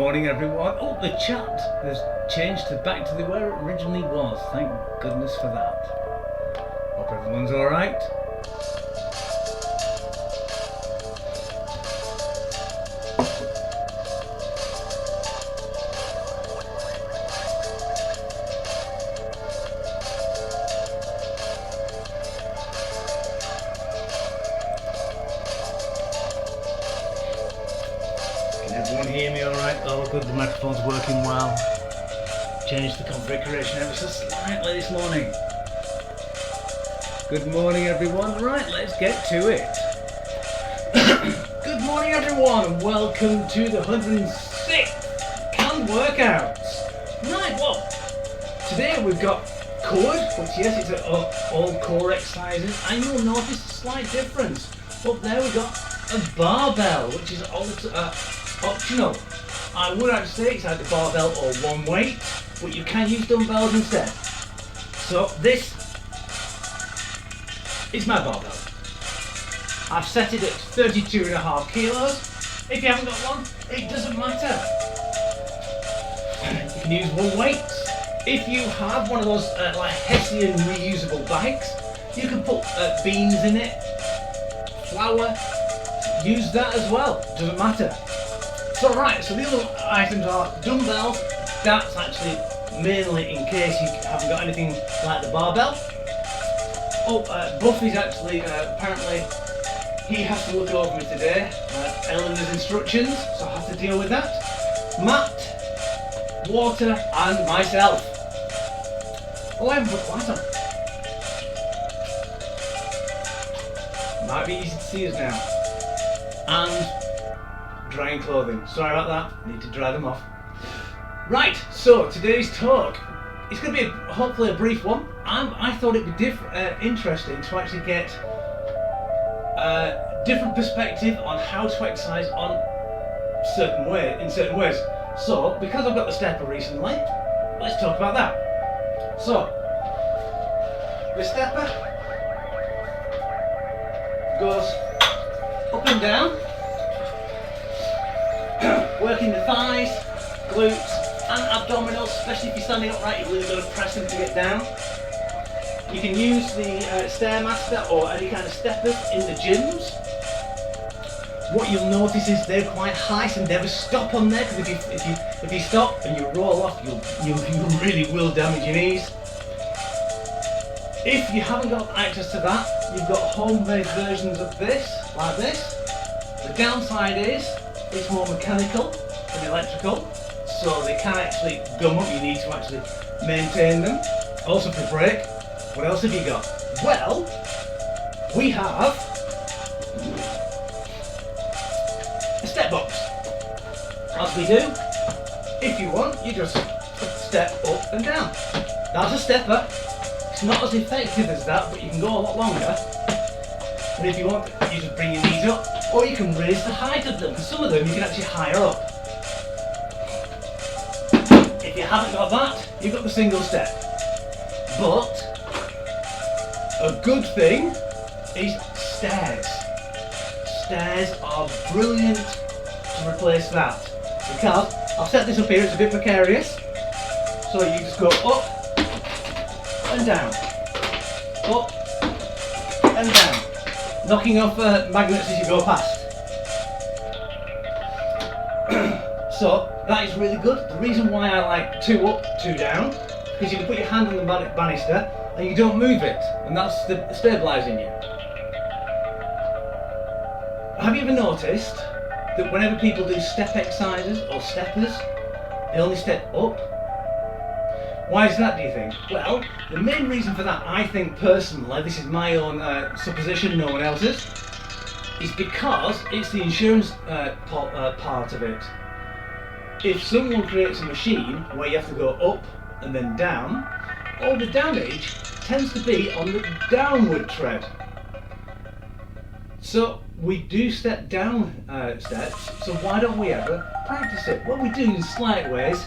morning everyone. Oh, the chat has changed back to where it originally was. Thank goodness for that. Hope everyone's alright. Everyone hear me alright? Oh good, the microphone's working well. Changed the configuration ever so slightly this morning. Good morning everyone. Right, let's get to it. Good morning everyone and welcome to the 106th canned workouts. Right, well, today we've got core, which yes, it's all core exercises, and you'll notice a slight difference. Up there we've got a barbell, which is optional. I would actually say it's either barbell or one weight, but you can use dumbbells instead. So this is my barbell. I've set it at 32.5 kilos. If you haven't got one, it doesn't matter. You can use one weight. If you have one of those like Hessian reusable bags, you can put beans in it, flour, use that as well, doesn't matter. So right, so the other items are dumbbells. That's actually mainly in case you haven't got anything like the barbell. Oh, Buffy's actually, apparently, he has to look over me today. Eleanor's instructions, so I have to deal with that. Matt, water, and myself. Oh, I haven't put the light on. Might be easy to see us now. And drying clothing. Sorry about that. Need to dry them off. Right, so today's talk. It's going to be hopefully a brief one. I thought it'd be interesting to actually get a different perspective on how to exercise in certain ways. So, because I've got the stepper recently, let's talk about that. So, the stepper goes up and down, working the thighs, glutes and abdominals, especially if you're standing upright, you've really got to press them to get down. You can use the Stairmaster or any kind of steppers in the gyms. What you'll notice is they're quite high, so never stop on there, because if you stop and you roll off, you really will damage your knees. If you haven't got access to that, you've got homemade versions of this, like this. The downside is it's more mechanical than electrical, so they can actually gum up. You need to actually maintain them. Also for brake, what else have you got? Well, we have a step box. As we do, if you want, you just step up and down. That's a stepper. It's not as effective as that, but you can go a lot longer. And if you want, you just bring your knees up, or you can raise the height of them. Some of them you can actually higher up. If you haven't got that, you've got the single step. But a good thing is stairs. Stairs are brilliant to replace that. Because I've set this up here, it's a bit precarious. So you just go up and down. Up and down. Knocking off magnets as you go past. So that is really good. The reason why I like 2 up, 2 down, because you can put your hand on the banister and you don't move it, and that's stabilising you. Have you ever noticed that whenever people do step exercises or steppers, they only step up? Why is that, do you think? Well, the main reason for that, I think personally, this is my own supposition, no one else's, is because it's the insurance part of it. If someone creates a machine where you have to go up and then down, all the damage tends to be on the downward tread. So we do step down steps, so why don't we ever practice it? Well, we do in slight ways,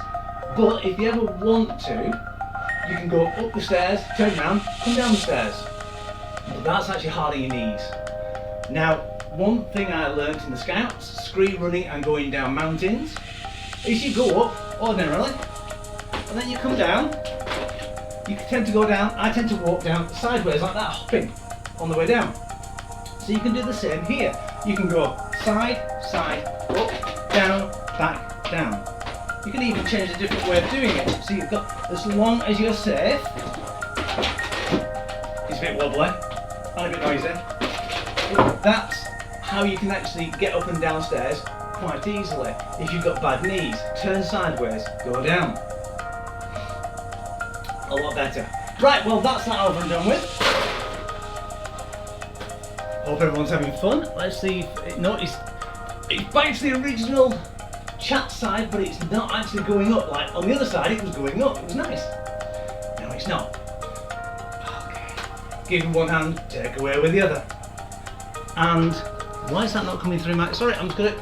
but if you ever want to, you can go up the stairs, turn around, come down the stairs. But that's actually hard on your knees. Now, one thing I learned in the Scouts, scree running and going down mountains, is you go up ordinarily, and then you come down. You tend to go down, I tend to walk down sideways like that, hopping on the way down. So you can do the same here. You can go side, side, up, down, back, down. You can even change a different way of doing it. So you've got, as long as you're safe, it's a bit wobbly and a bit noisy, but that's how you can actually get up and down stairs quite easily. If you've got bad knees, turn sideways, go down. A lot better. Right, well that's that over and done with. Hope everyone's having fun. Let's see if it noticed. It's back to the original chat side, but it's not actually going up. Like on the other side, it was going up. It was nice. No, it's not. Okay. Give with one hand, take away with the other. And why is that not coming through my? Sorry, I'm just gonna.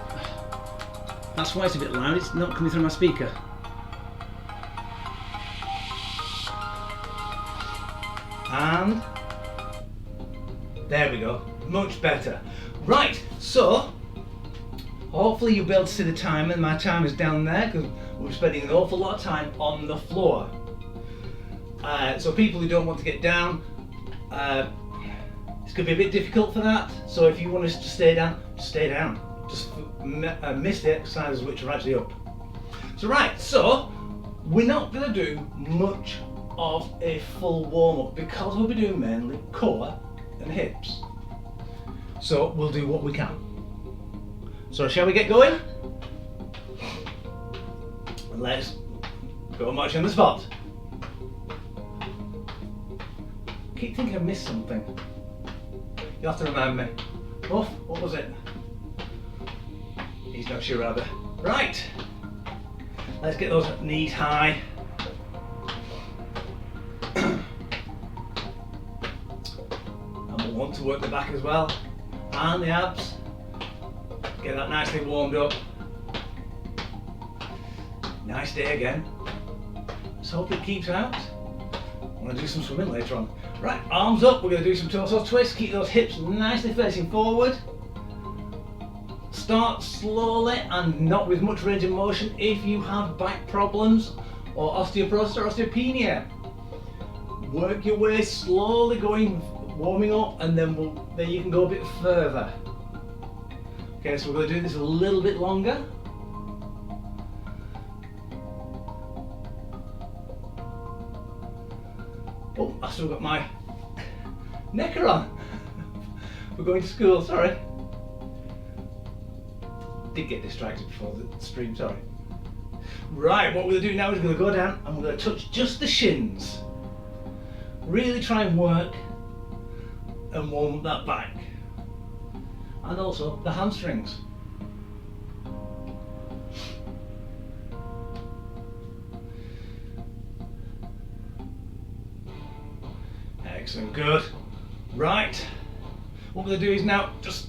That's why it's a bit loud. It's not coming through my speaker. And there we go, much better. Right, so hopefully you'll be able to see the timer. My timer's down there because we're spending an awful lot of time on the floor. So people who don't want to get down, it's going to be a bit difficult for that. So if you want us to stay down, stay down. Just miss the exercises which are actually up. So right, so we're not going to do much of a full warm-up because we'll be doing mainly core and hips. So we'll do what we can. So shall we get going? Let's go march on the spot. Keep thinking I missed something. You'll have to remind me. Oh, what was it? He's not sure either. Right. Let's get those knees high. Want to work the back as well and the abs, get that nicely warmed up. Nice day again, let's hope it keeps out. I'm going to do some swimming later on. Right, arms up, we're going to do some torso twists, keep those hips nicely facing forward. Start slowly and not with much range of motion if you have back problems or osteoporosis or osteopenia. Work your way slowly going, warming up, and then then you can go a bit further. Okay, so we're going to do this a little bit longer. Oh, I still got my necker on. We're going to school, sorry. Did get distracted before the stream, sorry. Right, what we're going to do now is we're going to go down and we're going to touch just the shins. Really try and work and warm up that back and also the hamstrings. Excellent, good. Right, what we're going to do is now just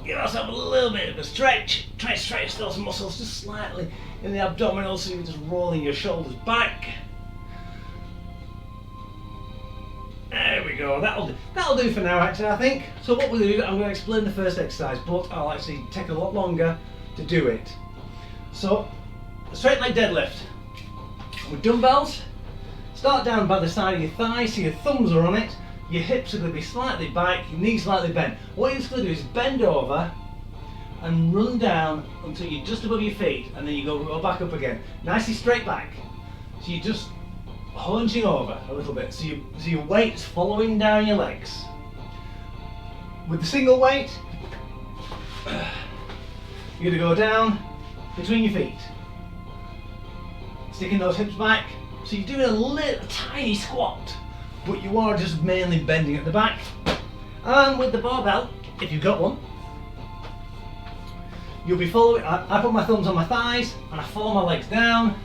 give ourselves a little bit of a stretch. Try and stretch those muscles just slightly in the abdominals, so you're just rolling your shoulders back. There we go, that'll do for now actually, I think. So what we'll do, I'm going to explain the first exercise, but I'll actually take a lot longer to do it. So, straight leg deadlift with dumbbells. Start down by the side of your thigh, so your thumbs are on it, your hips are going to be slightly back, your knees slightly bent. What you're just going to do is bend over and run down until you're just above your feet, and then you go back up again. Nicely straight back. So you just hunching over a little bit, so your weight's following down your legs. With the single weight, you're going to go down between your feet, sticking those hips back, so you're doing a tiny squat, but you are just mainly bending at the back. And with the barbell, if you've got one, you'll be following. I put my thumbs on my thighs and I follow my legs down,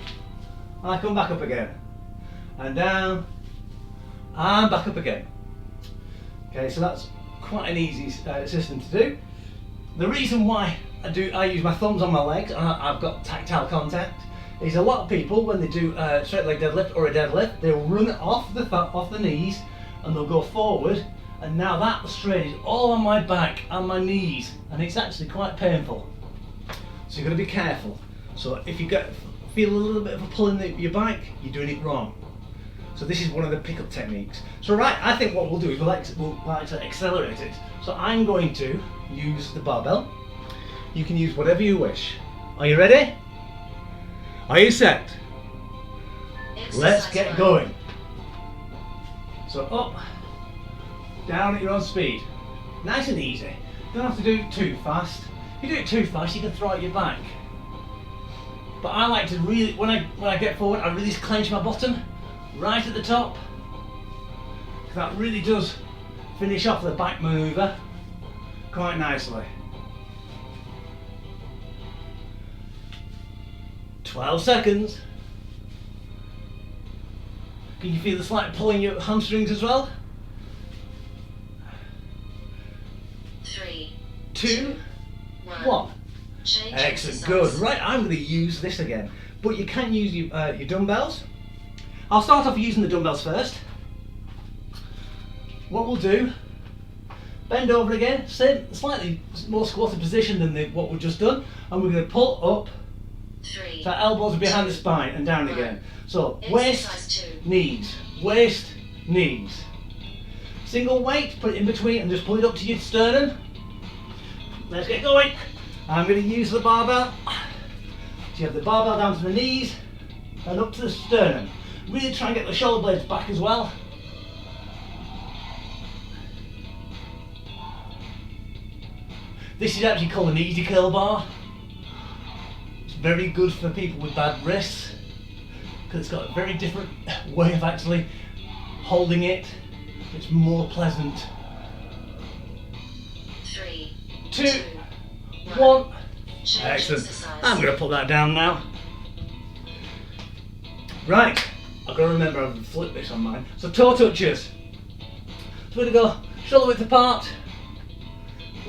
and I come back up again. And down, and back up again. Okay, so that's quite an easy system to do. The reason why I use my thumbs on my legs and I've got tactile contact is a lot of people, when they do a straight leg deadlift or a deadlift, they'll run off the knees and they'll go forward, and now that strain is all on my back and my knees, and it's actually quite painful. So you've got to be careful. So if you feel a little bit of a pull in your bike, you're doing it wrong. So this is one of the pickup techniques. So right, I think what we'll do is we'll like to accelerate it. So I'm going to use the barbell. You can use whatever you wish. Are you ready? Are you set? Let's get going. So up, down at your own speed. Nice and easy. Don't have to do it too fast. If you do it too fast, you can throw out your back. But I like to really, when I get forward, I really clench my bottom right at the top. That really does finish off the back manoeuvre quite nicely. 12 seconds. Can you feel the slight pull in your hamstrings as well? 3, 2, 1. 1. Change Excellent, exercise. good. Right, I'm going to use this again. But you can use your dumbbells. I'll start off using the dumbbells first. What we'll do, bend over again, slightly more squatted position than what we've just done, and we're going to pull up, 3, so elbows are behind the spine and down 1. again. So Exercise waist, 2. knees, waist, knees. Single weight, put it in between and just pull it up to your sternum. Let's get going. I'm going to use the barbell. So you have the barbell down to the knees and up to the sternum. Really try and get the shoulder blades back as well. This is actually called an easy curl bar. It's very good for people with bad wrists because it's got a very different way of actually holding it. It's more pleasant. 3, 2, 1. Change Excellent. exercise. I'm going to put that down now. Right, I've got to remember I've flipped this on mine. So toe touches. So we're going to go shoulder width apart.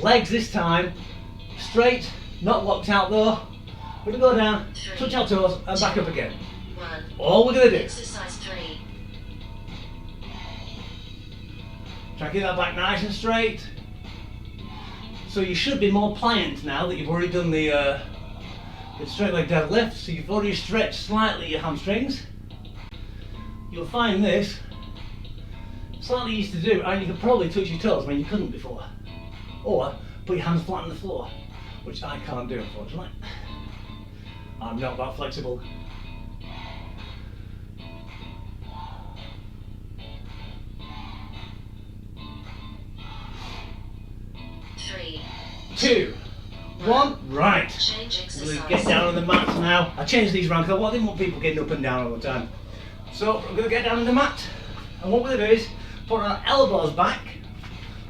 Legs this time straight, not locked out though. We're going to go down, 3, touch our toes and back up again. 1. All we're going to do, Exercise 3. try to keep that back nice and straight. So you should be more pliant now that you've already done the straight leg deadlift. So you've already stretched slightly your hamstrings. You'll find this slightly easy to do, and you can probably touch your toes when you couldn't before. Or put your hands flat on the floor, which I can't do unfortunately. I'm not that flexible. Three, 2, 1, right. change We'll exercise. get down on the mat now. I changed these around because I didn't want people getting up and down all the time. So we're going to get down on the mat, and what we're going to do is put our elbows back,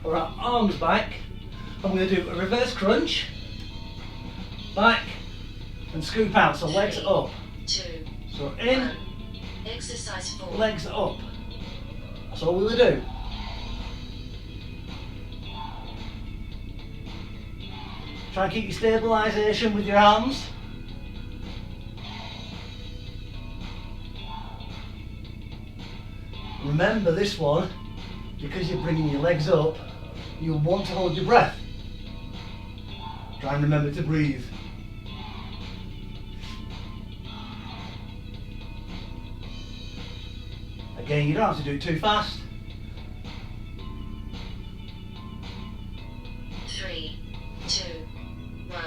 or our arms back, and we're going to do a reverse crunch, back, and scoop out, so legs 3, up. 2, So in, 1. Exercise 4. legs up. That's all we're going to do. Try and keep your stabilisation with your arms. Remember this one, because you're bringing your legs up, you'll want to hold your breath. Try and remember to breathe. Again, you don't have to do it too fast. 3, 2, 1.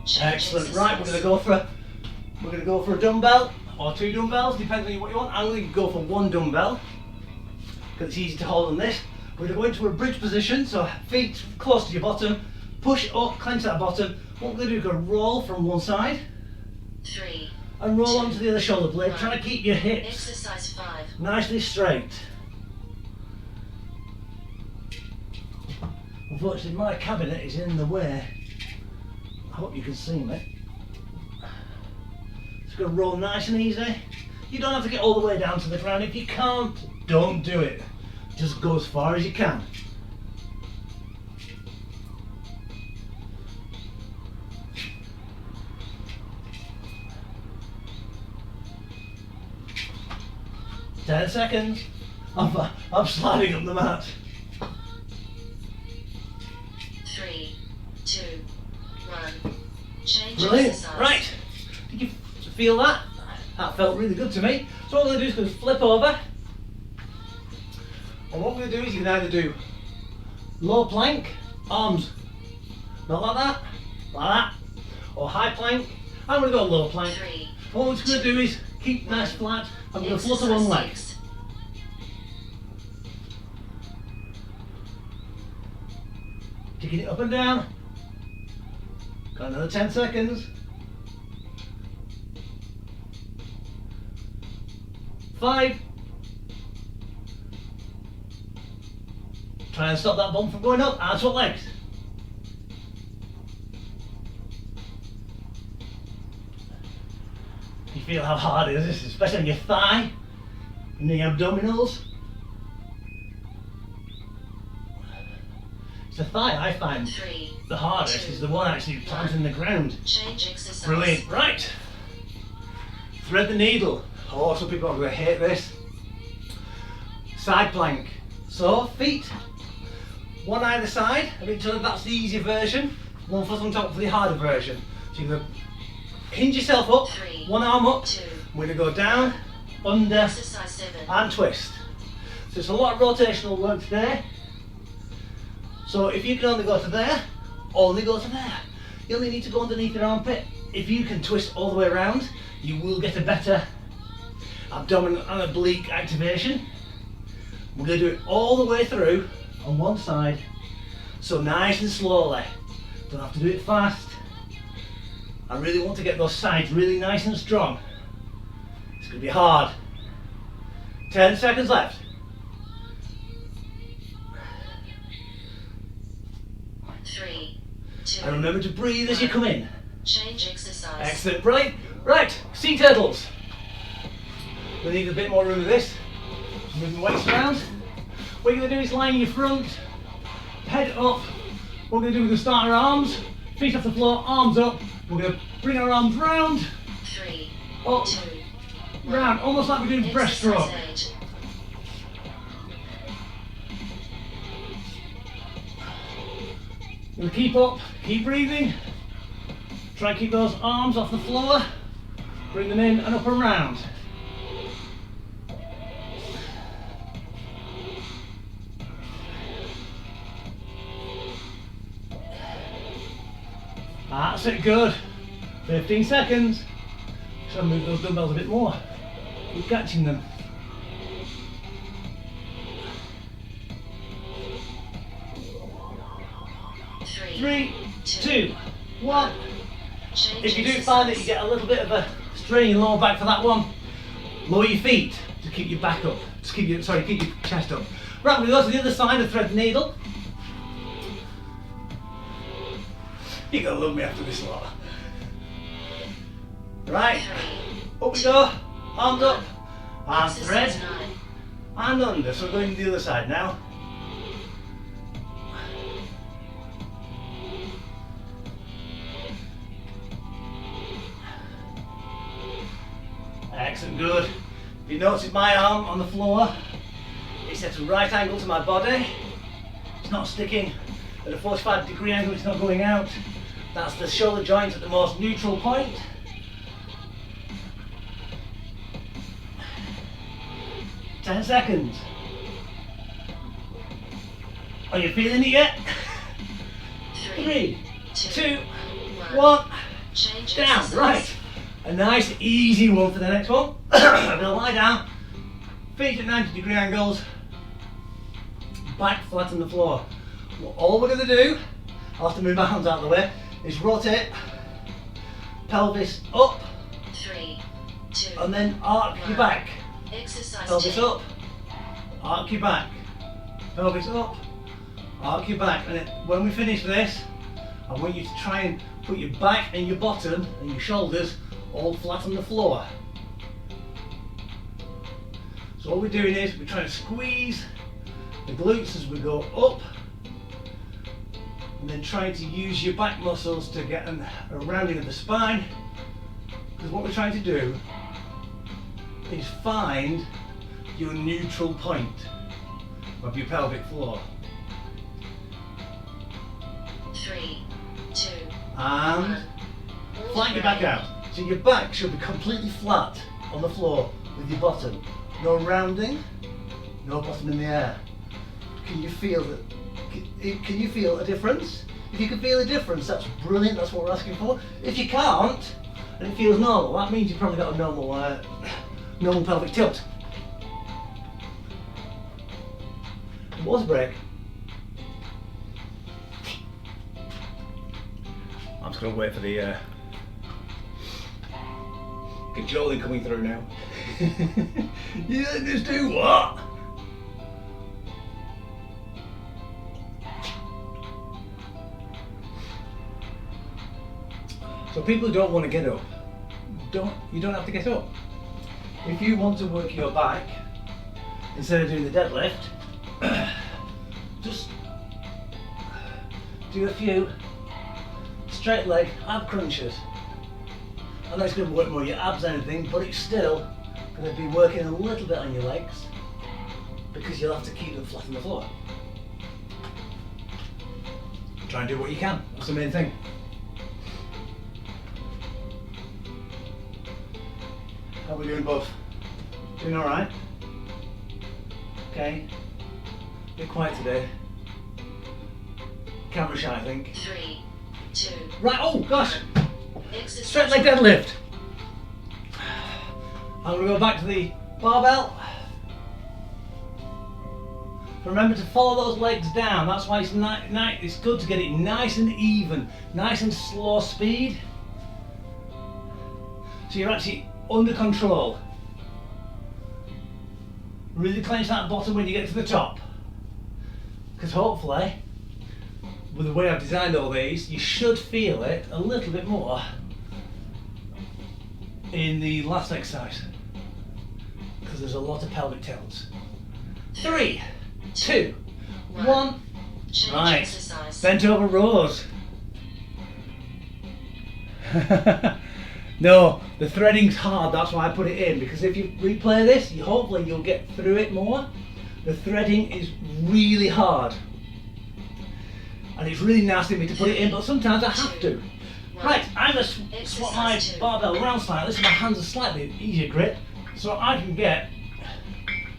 Change Excellent. Right, we're exercise. going to go for a dumbbell or 2 dumbbells, depending on what you want. I'm going to go for 1 dumbbell because it's easy to hold on this. We're going to go into a bridge position, so feet close to your bottom, push up, clench that bottom. What we're going to do is go roll from one side 3. and roll onto the other shoulder blade, trying to keep your hips Exercise 5. nicely straight. Unfortunately, my cabinet is in the way. I hope you can see me. Just going to roll nice and easy. You don't have to get all the way down to the ground. If you can't, don't do it. Just go as far as you can. Ten seconds. I'm sliding up the mat. 3, 2, 1. Change Brilliant. exercise. Right. Feel that? That felt really good to me. So what we're going to do is flip over. And what we're going to do is you can either do low plank, arms not like that, or high plank. I'm going to go low plank. 3, What we're just going to do is keep nice flat. I'm going to flutter one leg. 6, Kicking it up and down. Got another 10 seconds. 5. Try and stop that bump from going up. And swap legs. You feel how hard it is, especially on your thigh and the abdominals. It's the thigh I find 3, the hardest, is the one actually planting the ground. change exercise. Brilliant. Right. Thread the needle. Oh, some people are going to hate this. Side plank. So, feet, one either side of each other. That's the easier version. One foot on top for the harder version. So you're going to hinge yourself up, 3, one arm up. 2, We're going to go down, under, exercise 7, and twist. So it's a lot of rotational work today. So if you can only go to there, only go to there. You only need to go underneath your armpit. If you can twist all the way around, you will get a better abdominal and oblique activation. We're going to do it all the way through on one side. So nice and slowly. Don't have to do it fast. I really want to get those sides really nice and strong. It's going to be hard. 10 seconds left. 3, 2, And remember to breathe as you come in. change exercise. Excellent, brilliant. Right, sea turtles. We need a bit more room of this. Move the waist around. What you're going to do is lie in your front, head up. What we're going to do, we're going to start our arms, feet off the floor, arms up. We're going to bring our arms round, 3, up, 2, round, almost like we're doing breaststroke. exercise 8, We'll keep up, keep breathing. Try and keep those arms off the floor. Bring them in and up and round. That's it, good. 15 seconds. Try and move those dumbbells a bit more. Keep catching them. Three, 2, 1. change If you do exercise. find that you get a little bit of a strain in your lower back for that one, lower your feet to keep your back up. Just keep your chest up. Right, we're going to go to the other side and thread the needle. You're going to love me after this lot. Right, 3, up we go, arms up, and thread, exercise 9, and under. So we're going to the other side now. Excellent, good. If you notice my arm on the floor, it's at a right angle to my body. It's not sticking at a 45-degree angle, it's not going out. That's the shoulder joint at the most neutral point. Ten seconds. Are you feeling it yet? 3, 2, 1. change Down, exercise. right. A nice easy one for the next one. I'm going to lie down, feet at 90-degree angles, back flat on the floor. All we're going to do, I'll have to move my hands out of the way, is rotate, pelvis up, 3, 2, and then arc your back. exercise Pelvis 10, up, arc your back. Pelvis up, arc your back. And then when we finish this, I want you to try and put your back and your bottom and your shoulders all flat on the floor. So all we're doing is we're trying to squeeze the glutes as we go up, and then trying to use your back muscles to get a rounding of the spine. Because what we're trying to do is find your neutral point of your pelvic floor. 3, 2, And 1. flatten your back out. So So your back should be completely flat on the floor with your bottom. No rounding, no bottom in the air. Can you feel that? Can you feel a difference? If you can feel a difference, that's brilliant, that's what we're asking for. If you can't, and it feels normal, that means you've probably got a normal pelvic tilt. It was a break. I'm just going to wait for the cajoling coming through now. You just do what? So people who don't want to get up, you don't have to get up. If you want to work your back, instead of doing the deadlift, just do a few straight leg ab crunches. I know it's going to work more your abs than anything, but it's still going to be working a little bit on your legs because you'll have to keep them flat on the floor. Try and do what you can, that's the main thing. How are we doing both? Doing alright? Okay. A bit quiet today. Camera shy, I think. 3, 2. Right, oh gosh! Exercise. Straightleg deadlift. I'm going to go back to the barbell. Remember to follow those legs down. That's why it's good to get it nice and even, nice and slow speed. So you're actually under control. Really clench that bottom when you get to the top. Because hopefully, with the way I've designed all these, you should feel it a little bit more in the last exercise. Because there's a lot of pelvic tilts. 3, 2, 1. Change Right. exercise. Bent over rows. No, the threading's hard, that's why I put it in, because if you replay this, hopefully you'll get through it more. The threading is really hard. And it's really nasty of me to put it in, but sometimes I have to. Right, I'm going to swap my barbell around slightly, so my hands are slightly easier grip, so I can get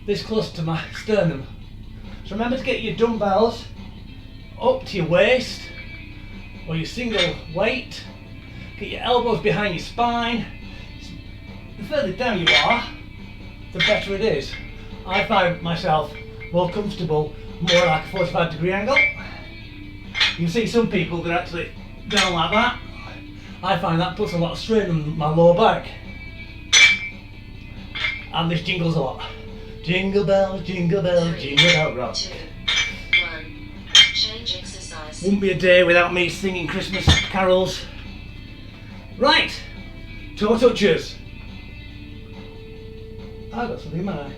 this close to my sternum. So remember to get your dumbbells up to your waist, or your single weight. Get your elbows behind your spine. The further down you are, the better it is. I find myself more comfortable, more like a 45-degree angle. You can see some people that are actually down like that. I find that puts a lot of strain on my lower back. And this jingles a lot. Jingle bells, jingle bells, jingle bell rock. 2, 1. Change exercise. Wouldn't be a day without me singing Christmas carols. Right, toe touches. I got something in my eye.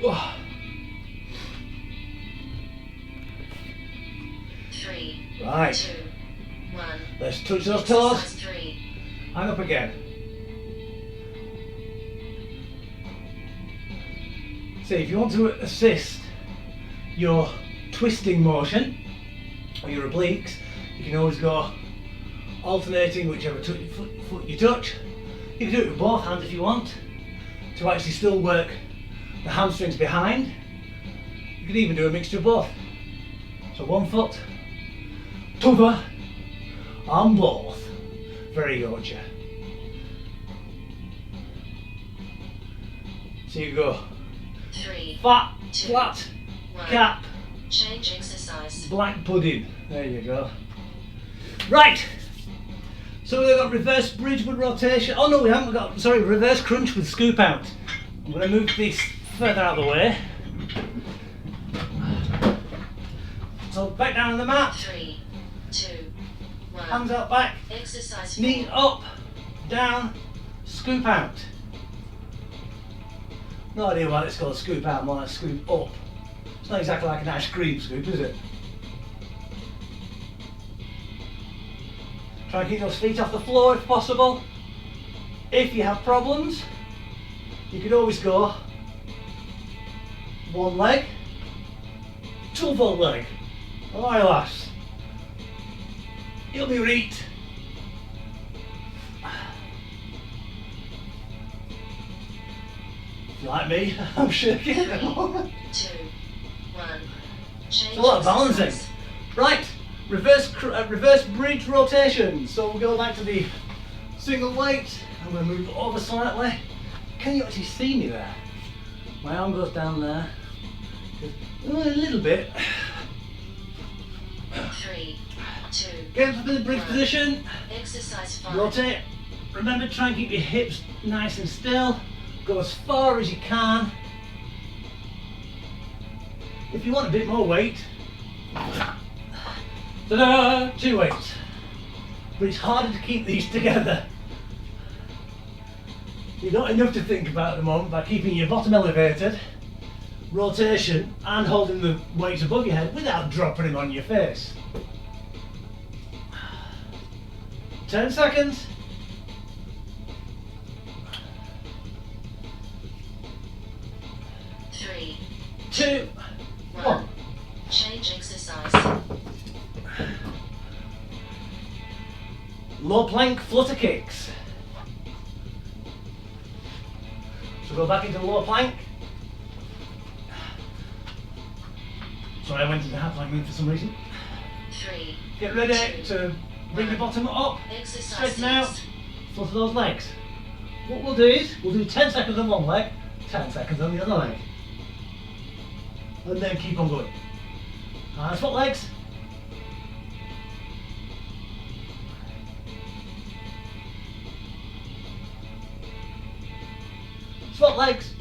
Oh. 3, Right, 2, 1. let's touch those toes. Exercise 3. Hang up again. See, if you want to assist your twisting motion or your obliques, you can always go alternating whichever foot you touch. You can do it with both hands if you want, to actually still work the hamstrings behind. You can even do a mixture of both. So one foot, t'other, and both. Very good, yeah. So you go 3, fat, 2, flat, 1. cap, Change exercise. black pudding. There you go. Right. So we've got reverse bridge with rotation. Oh no, we haven't got, sorry, reverse crunch with scoop out. I'm going to move this further out of the way. So back down on the mat. 3, 2, 1. Hands out back. Exercise Knees 4. up, down, scoop out. No idea why it's called scoop out, more like scoop up. It's not exactly like an ice cream scoop, is it? Try and keep those feet off the floor if possible. If you have problems, you can always go one leg, t'other leg. Aye lass. You'll be right. If you're like me, I'm shaking. 3, 2, 1. Change It's a lot of balancing. exercise. Right, reverse bridge rotation. So we'll go back to the single weight. I'm going to move over slightly. Can you actually see me there? My arm goes down there. A little bit. 3, 2, Get into the bridge position. exercise 5. Rotate. Remember, try and keep your hips nice and still. Go as far as you can. If you want a bit more weight, ta-da, 2 weights. But it's harder to keep these together. You've got enough to think about at the moment by keeping your bottom elevated, rotation, and holding the weights above your head without dropping them on your face. 10 seconds. 3, 2, 1. change exercise. Low plank flutter kicks. So go back into low plank. Sorry, I went into half plank move for some reason. 3, Get ready to bring your bottom up, exercise straighten out, 6. flutter those legs. What we'll do is, we'll do 10 seconds on one leg, 10 seconds on the other leg. And then keep on going. And swap legs. Swap legs.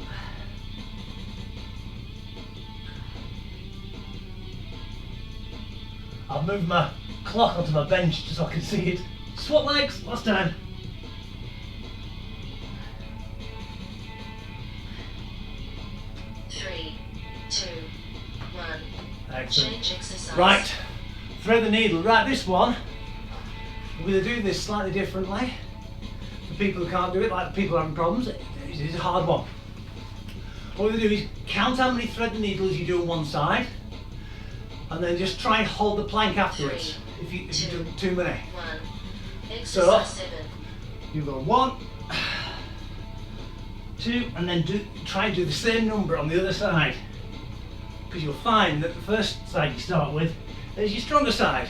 I've moved my clock onto my bench just so I can see it. Swap legs, last time. Three, 2, 1. Excellent. Change exercise. Right, thread the needle. Right, this one, we're going to do this slightly differently. For people who can't do it, like people having problems, it's a hard one. What we're going to do is count how many thread the needles you do on one side, and then just try and hold the plank afterwards. If you do too many. 1. So, Exercise 7. you go 1, 2, and then try and do the same number on the other side. Because you'll find that the first side you start with is your stronger side.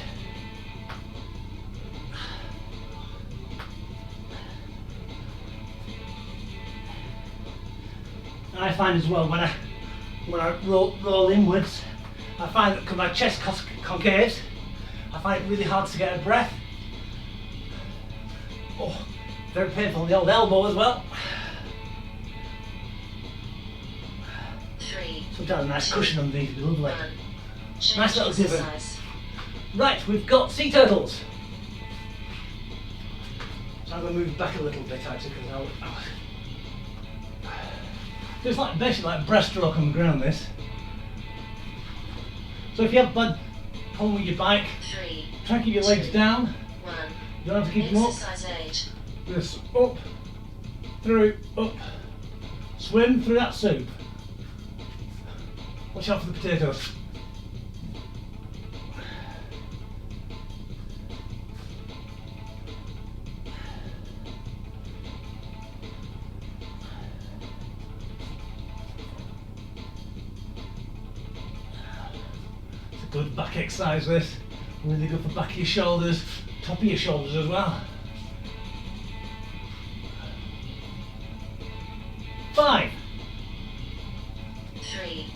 And I find as well when I roll inwards, I find that because my chest concaves, I find it really hard to get a breath. Oh, very painful on the old elbow as well. 3, Sometimes a nice cushion on these would be lovely. 1. Change Nice little divot. exercise. Right, we've got sea turtles. So I'm going to move back a little bit actually because so it's like basically like breaststroke on the ground this. So if you have bad problem with your bike, 3, try and keep your legs 2, down. 1. You don't have to keep them up. Exercise 8. Just up, through, up. Swim through that soup. Watch out for the potatoes. It's a good back exercise this. Really good for back of your shoulders, top of your shoulders as well. 5. 3,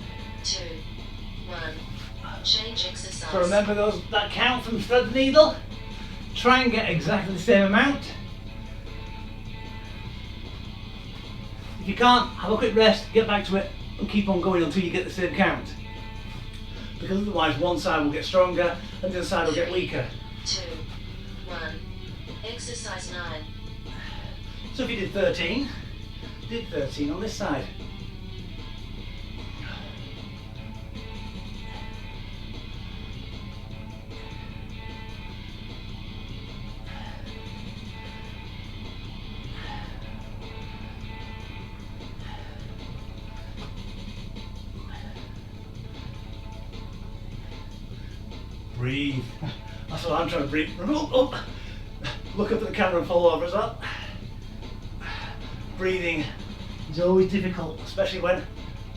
2, 1. Change exercise. So remember that count from thread the needle. Try and get exactly the same amount. If you can't, have a quick rest, get back to it and keep on going until you get the same count. Because otherwise one side will get stronger and the other side will get weaker. 2, 1. Exercise 9. So if you did 13 on this side. Breathe. That's what I'm trying to breathe. Look up at the camera and fall over as well. Breathing is always difficult, especially when,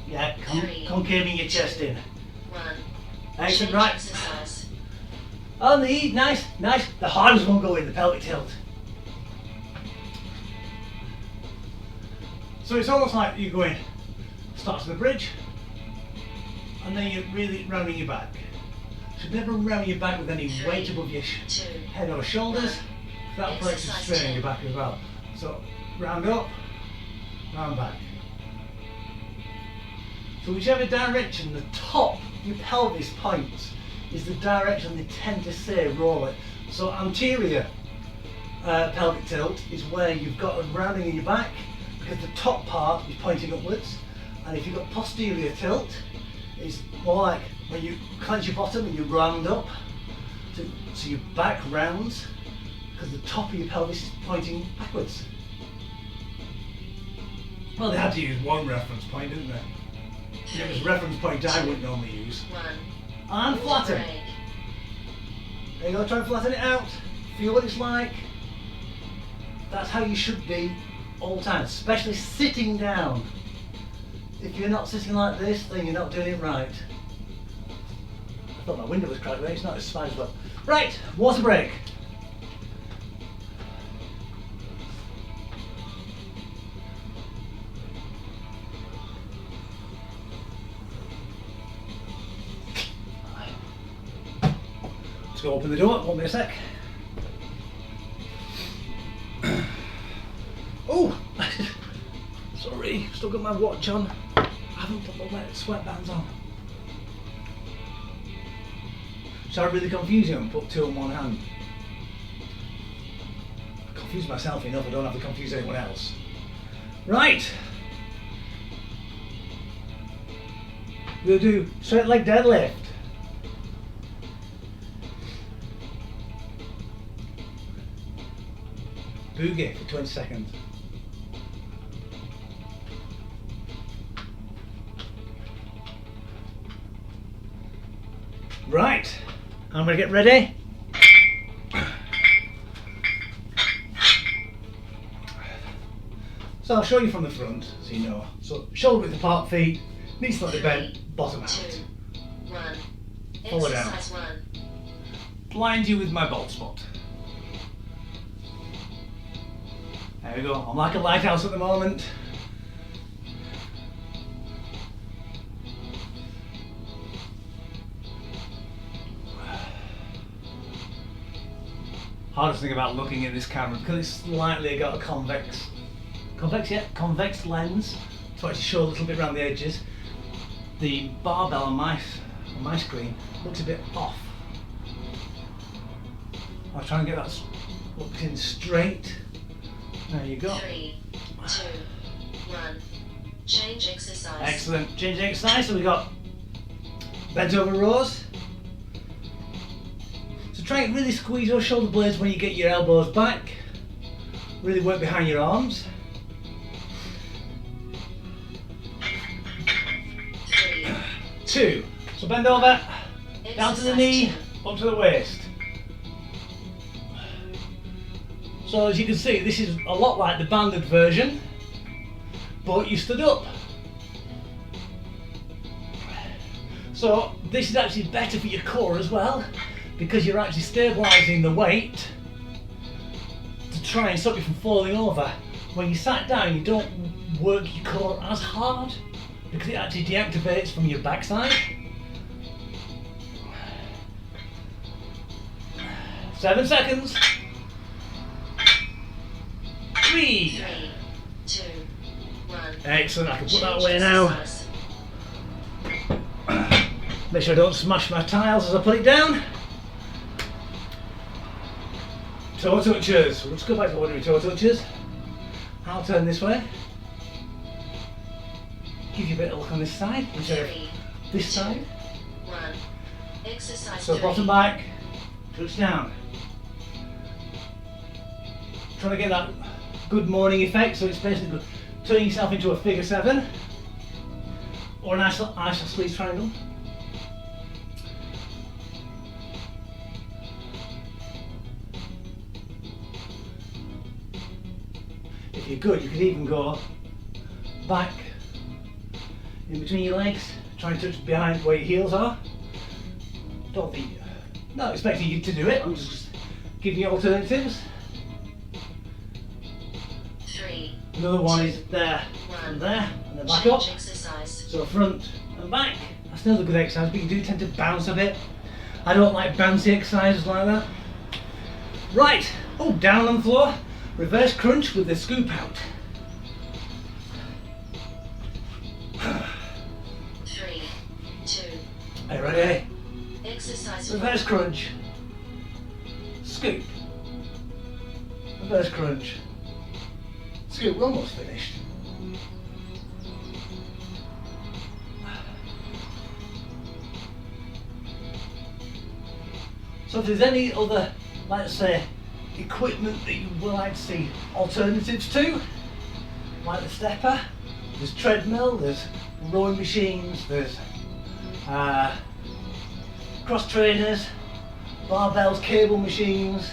yeah, concaving your chest in. 1. Excellent, Change right. exercise. On the E, nice, nice. The hardest one go in, the pelvic tilt. So it's almost like you're going, start to the bridge, and then you're really rounding your back. Should never round your back with any weight above your head or shoulders. That'll put some strain on your back as well. So round up, round back. So whichever direction the top of your pelvis points is the direction they tend to say roll it. So anterior pelvic tilt is where you've got a rounding in your back because the top part is pointing upwards. And if you've got posterior tilt, it's more like when you clench your bottom and you round up, so your back rounds because the top of your pelvis is pointing backwards. Well, they had to use one reference point, didn't they? It was reference point I wouldn't normally use. 1. And flatten. Break. There you go, try and flatten it out. Feel what it's like. That's how you should be all the time, especially sitting down. If you're not sitting like this, then you're not doing it right. I thought my window was cracked, but it's not, it's fine as well. Right, water break. Let's go open the door, won't be a sec. Oh! Sorry, still got my watch on. I haven't put my wet sweatbands on. Sorry, really confusing and put two on one hand. I confuse myself enough, I don't have to confuse anyone else. Right! We'll do straight leg deadlift. Boogie for 20 seconds. Right, I'm going to get ready. So I'll show you from the front, so you know. So shoulder width apart, feet, knees slightly bent, bottom out. 2. 1. Follow down. Exercise 1. Blind you with my bald spot. There we go, I'm like a lighthouse at the moment. Hardest thing about looking at this camera, because it's slightly got a convex lens, to actually show a little bit around the edges. The barbell on my screen looks a bit off. I'll try and get that looking straight. There you go. 3, 2, 1. Change exercise. Excellent. Change exercise. So we got bent over rows. So try and really squeeze your shoulder blades when you get your elbows back. Really work behind your arms. 3. 2. So bend over, down to the Exercise knee, 2. up to the waist. So as you can see, this is a lot like the banded version, but you stood up. So this is actually better for your core as well, because you're actually stabilising the weight to try and stop you from falling over. When you sat down, you don't work your core as hard, because it actually deactivates from your backside. 7 seconds. 3. 3, 2, 1. Excellent, I can put that Change away now. exercise. Make sure I don't smash my tiles as I put it down. Toe touches. Let's go back to ordinary toe touches. I'll turn this way. Give you a bit of look on this side instead of 3, this side. 1. Exercise So 3. bottom back, touch down. Trying to get that good morning effect, so it's basically turning yourself into a figure 7 or an isosceles triangle. If you're good, you could even go back in between your legs. Try and touch behind where your heels are. Don't think, not expecting you to do it, I'm just giving you alternatives. 3. Another one is there and there, and then back up. Change exercise. So front and back. That's another good exercise, but you do tend to bounce a bit. I don't like bouncy exercises like that. Right, oh, down on the floor. Reverse crunch with the scoop out. 3, 2, Are you ready? exercise Reverse 4. crunch. Scoop. Reverse crunch. Scoop, we're almost finished. So if there's any other, let's say, equipment that you would like to see alternatives to, like the stepper, there's treadmill, there's rowing machines, there's cross trainers, barbells, cable machines,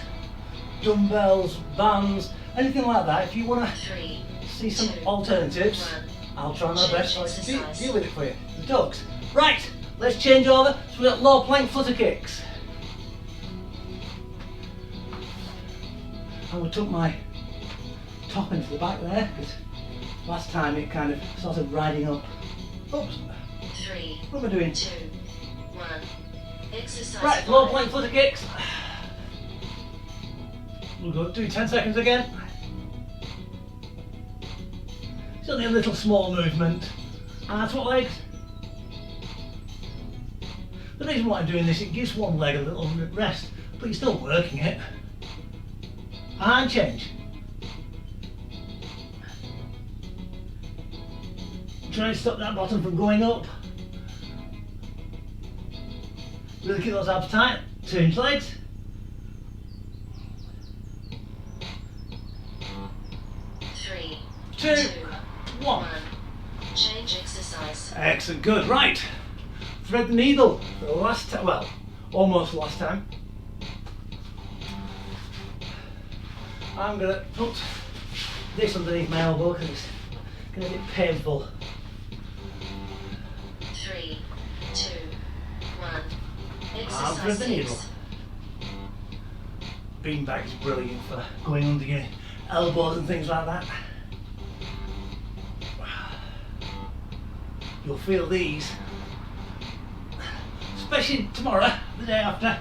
dumbbells, bands, anything like that. If you want to 3, see some 2, alternatives, 1. I'll try my best to Change deal with it for you. The dogs. Right, let's change over. So we've got low plank flutter kicks. I would tuck my top into the back there because last time it kind of started riding up. Oops, 3, what am I doing? 2, 1. Exercise Right, low 5. plank flutter kicks. We'll go do 10 seconds again. It's only a little small movement. Arms, what legs? The reason why I'm doing this, it gives one leg a little rest, but you're still working it. And change. Try and stop that bottom from going up. Really keep those abs tight. Change legs. Three, 2, 1. Change exercise. Excellent, good. Right. Thread the needle for the last time. Well, almost last time. I'm going to put this underneath my elbow because it's going to be painful. 3, 2, 1. Thread Exercise the needle. 6. Beanbag is brilliant for going under your elbows and things like that. You'll feel these, especially tomorrow, the day after.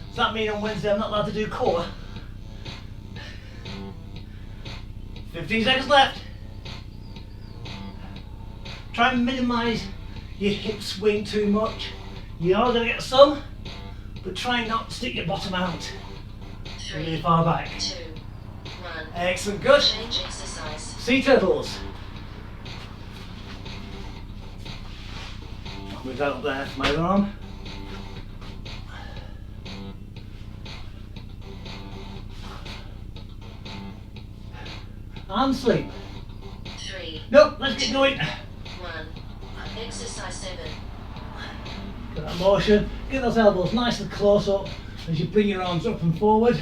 Does that mean on Wednesday I'm not allowed to do core? 15 seconds left. Try and minimise your hip swing too much. You are going to get some, but try not to stick your bottom out really 3, far back. 2, 1. Excellent, good. Change exercise. Sea turtles. Move that up there for my other arm. And sleep. 3, Nope, let's get going. 1. Exercise 7. Get that motion. Get those elbows nice and close up as you bring your arms up and forward.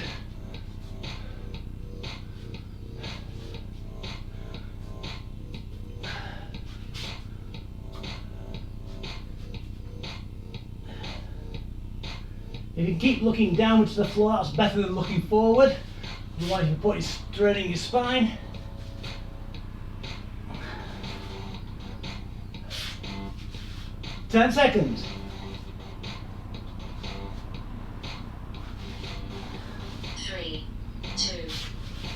If you keep looking downwards to the floor, that's better than looking forward. Otherwise you're putting straining your spine. Ten seconds. Three, 2,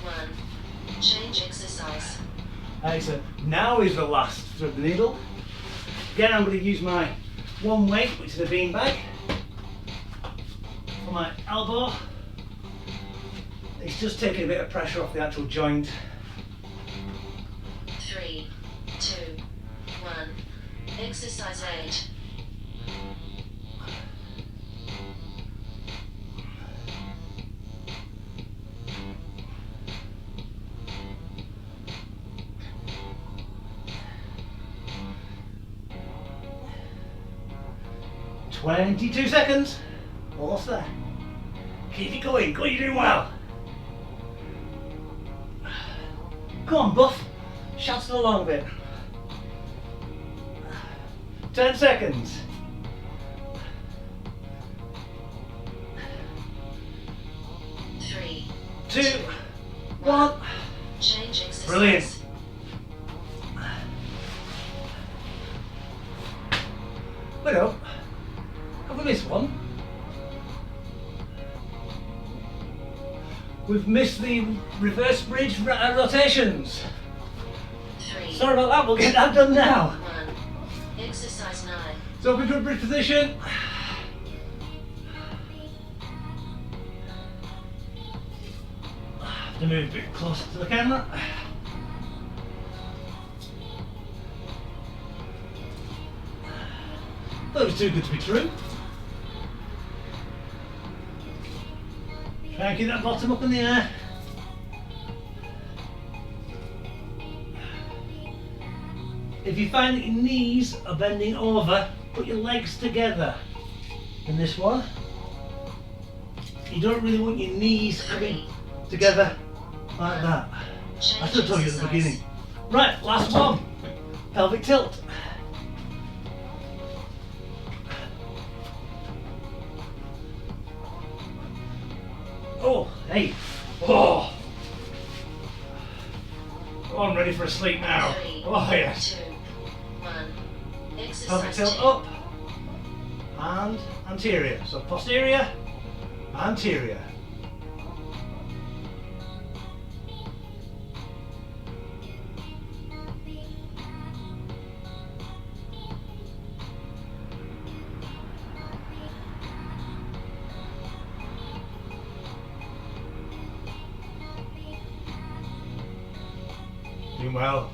1. Change exercise. Excellent. Now is the last thread the needle. Again, I'm going to use my one weight, which is a beanbag, for my elbow. It's just taking a bit of pressure off the actual joint. 3, 2, 1. Exercise 8. "22 seconds. Almost there. Keep it going. Go, you're doing well. Come on, Buff. Shout it along a bit. 10 seconds. 3, 2, 1. change exercise. Brilliant. Wait up. Have we missed one? We've missed the reverse bridge rotations. 3, Sorry about that, we'll get that done now. 1, exercise 9. So up into a bridge position. To move a bit closer to the camera. That was too good to be true. Try and keep that bottom up in the air. If you find that your knees are bending over, put your legs together in this one. You don't really want your knees coming together like that. I should have told you at the beginning. Right, last one. Pelvic tilt. Oh, hey. Oh. Oh, I'm ready for a sleep now. 3, Oh, yes. 2, 1, Pelvic exercise tilt 2. up and anterior. So posterior, anterior. Doing well.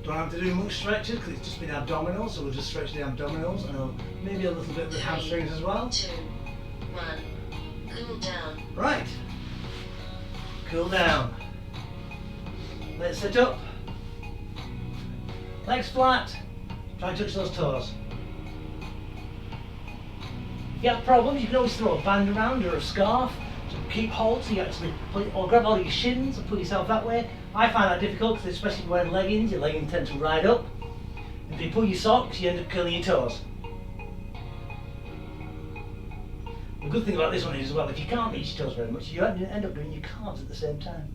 Don't have to do much stretches because it's just been abdominals, so we'll just stretch the abdominals and maybe a little bit of the hamstrings as well. 2, 1, cool down. Right. Cool down. Let's sit up. Legs flat. Try and touch those toes. If you have problems, you can always throw a band around or a scarf to keep hold, so you actually or grab all your shins and put yourself that way. I find that difficult because especially if you're wearing leggings, your leggings tend to ride up. If you pull your socks, you end up curling your toes. The good thing about this one is as well, if you can't reach your toes very much, you end up doing your calves at the same time.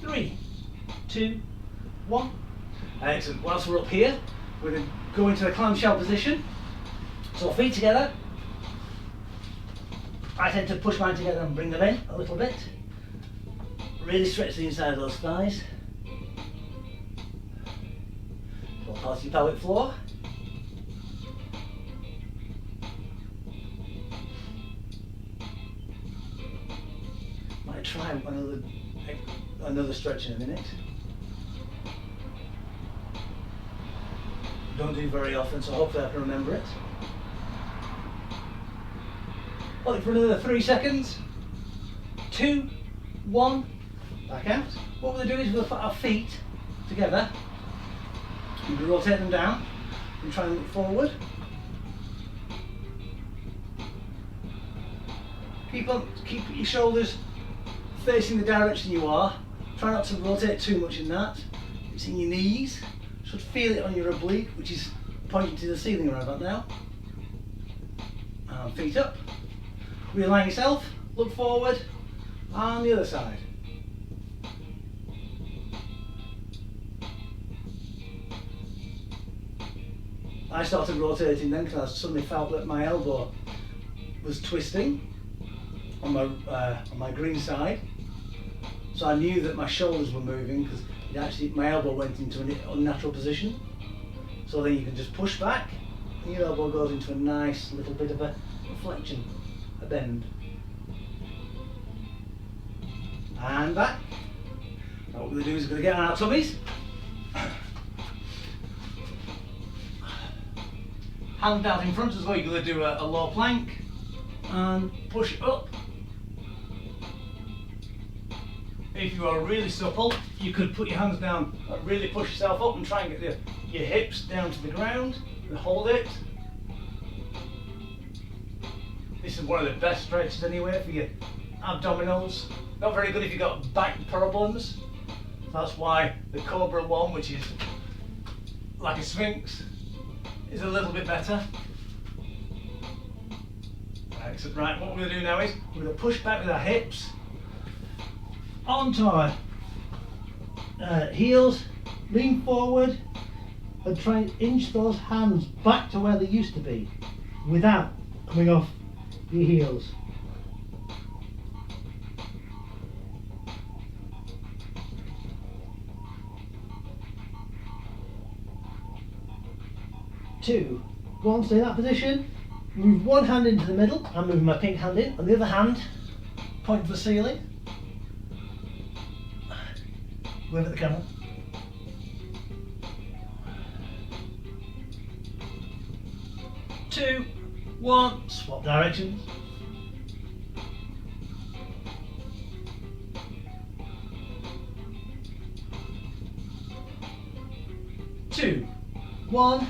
3, 2, 1. Excellent. Whilst we're up here, we're going to go into a clamshell position. So feet together. I tend to push mine together and bring them in a little bit. Really stretch the inside of those thighs. Pull past your pelvic floor. Might try another stretch in a minute. Don't do very often, so hopefully I can remember it. Hold it for another 3 seconds. 2, 1, back out. What we're going to do is we'll put our feet together. You can rotate them down and try and look forward. Keep your shoulders facing the direction you are. Try not to rotate too much in that. It's in your knees. You should feel it on your oblique, which is pointing to the ceiling right about now. And feet up. Realign yourself, look forward, and the other side. I started rotating then because I suddenly felt that my elbow was twisting on my green side. So I knew that my shoulders were moving because my elbow went into an unnatural position. So then you can just push back and your elbow goes into a nice little bit of a flexion. A bend. And back. Now what we're going to do is we're going to get on our tummies. Hand out in front as well. You're going to do a low plank and push up. If you are really supple, you could put your hands down, really push yourself up and try and get your hips down to the ground and hold it. This is one of the best stretches anyway for your abdominals. Not very good if you've got back problems. That's why the Cobra one, which is like a Sphinx, is a little bit better. Excellent. Right, what we're going to do now is we're going to push back with our hips onto our heels, lean forward and try and inch those hands back to where they used to be without coming off your heels. Two, one, stay in that position. Move one hand into the middle. I'm moving my pink hand in, and the other hand point to the ceiling. Wave at the camera. Two, one, swap directions. Two, one,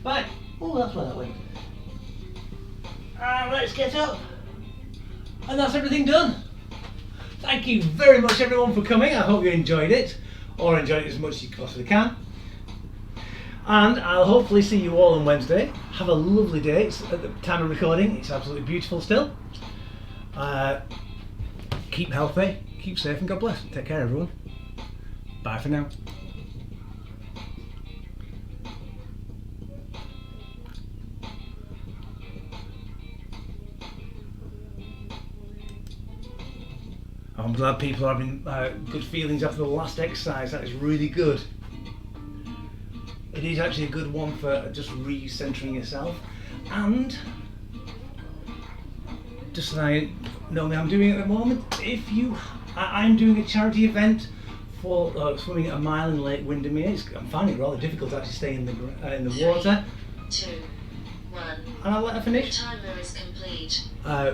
back. Oh, that's where that went. Let's get up. And that's everything done. Thank you very much everyone for coming. I hope you enjoyed it, or enjoyed it as much as you possibly can. And I'll hopefully see you all on Wednesday. Have a lovely day. It's, at the time of recording, it's absolutely beautiful still. Keep healthy, keep safe, and God bless. Take care everyone. Bye for now. I'm glad people are having good feelings after the last exercise. That is really good. It is actually a good one for just re-centering yourself. And just so I know me, I'm doing at the moment. I'm doing a charity event for swimming at a mile in Lake Windermere. I'm finding it rather difficult to actually stay in the water. 2, 1. And I'll let her finish. Timer is complete.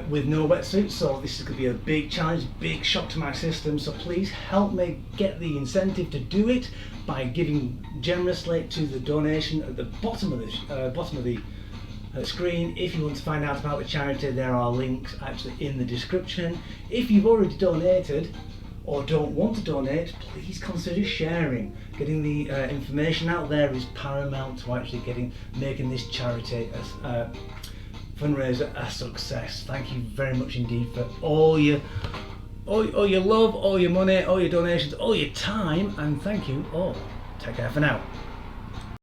With no wetsuit, so this is going to be a big challenge, big shock to my system, so please help me get the incentive to do it by giving generously to the donation at the bottom of the screen. If you want to find out about the charity, there are links actually in the description. If you've already donated or don't want to donate, please consider sharing. Getting the information out there is paramount to actually making this charity fundraiser a success. Thank you very much indeed for all your love, all your money, all your donations, all your time, and thank you all. Take care for now.